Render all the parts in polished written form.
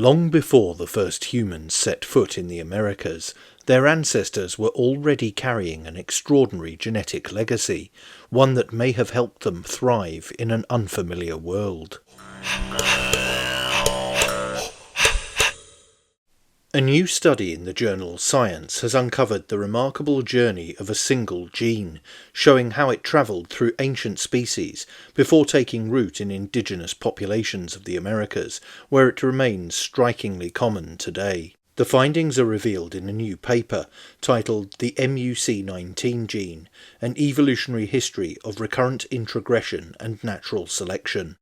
Long before the first humans set foot in the Americas, their ancestors were already carrying an extraordinary genetic legacy, one that may have helped them thrive in an unfamiliar world. A new study in the journal Science has uncovered the remarkable journey of a single gene, showing how it travelled through ancient species before taking root in indigenous populations of the Americas, where it remains strikingly common today. The findings are revealed in a new paper titled The MUC19 Gene, An Evolutionary History of Recurrent Introgression and Natural Selection.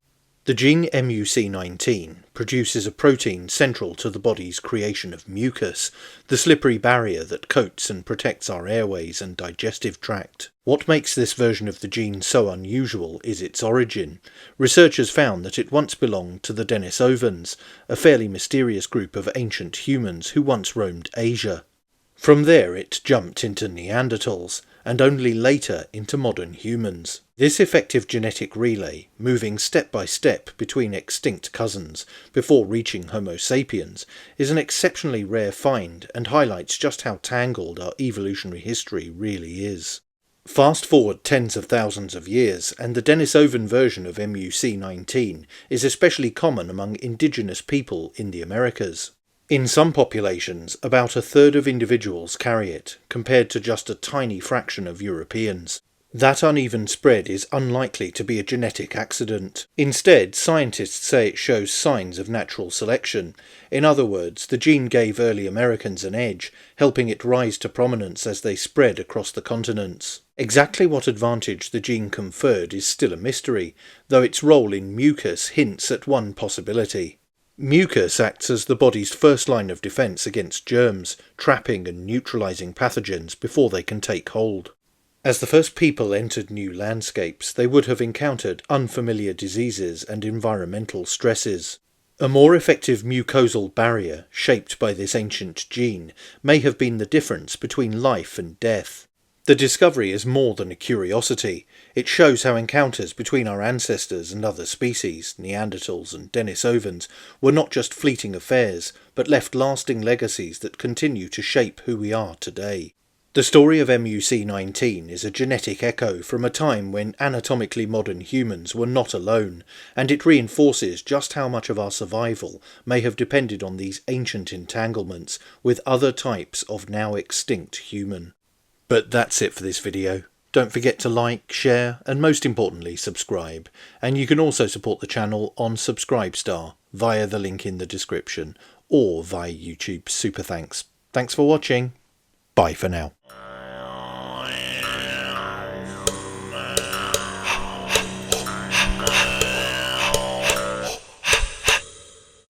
The gene MUC19 produces a protein central to the body's creation of mucus, the slippery barrier that coats and protects our airways and digestive tract. What makes this version of the gene so unusual is its origin. Researchers found that it once belonged to the Denisovans, a fairly mysterious group of ancient humans who once roamed Asia. From there it jumped into Neanderthals, and only later into modern humans. This effective genetic relay, moving step by step between extinct cousins before reaching Homo sapiens, is an exceptionally rare find and highlights just how tangled our evolutionary history really is. Fast forward tens of thousands of years, and the Denisovan version of MUC19 is especially common among indigenous people in the Americas. In some populations, about a third of individuals carry it, compared to just a tiny fraction of Europeans. That uneven spread is unlikely to be a genetic accident. Instead, scientists say it shows signs of natural selection. In other words, the gene gave early Americans an edge, helping it rise to prominence as they spread across the continents. Exactly what advantage the gene conferred is still a mystery, though its role in mucus hints at one possibility. Mucus acts as the body's first line of defence against germs, trapping and neutralising pathogens before they can take hold. As the first people entered new landscapes, they would have encountered unfamiliar diseases and environmental stresses. A more effective mucosal barrier, shaped by this ancient gene, may have been the difference between life and death. The discovery is more than a curiosity. It shows how encounters between our ancestors and other species, Neanderthals and Denisovans, were not just fleeting affairs, but left lasting legacies that continue to shape who we are today. The story of MUC19 is a genetic echo from a time when anatomically modern humans were not alone, and it reinforces just how much of our survival may have depended on these ancient entanglements with other types of now extinct human. But that's it for this video. Don't forget to like, share, and most importantly subscribe. And you can also support the channel on Subscribestar via the link in the description or via YouTube Super Thanks. Thanks for watching. Bye for now.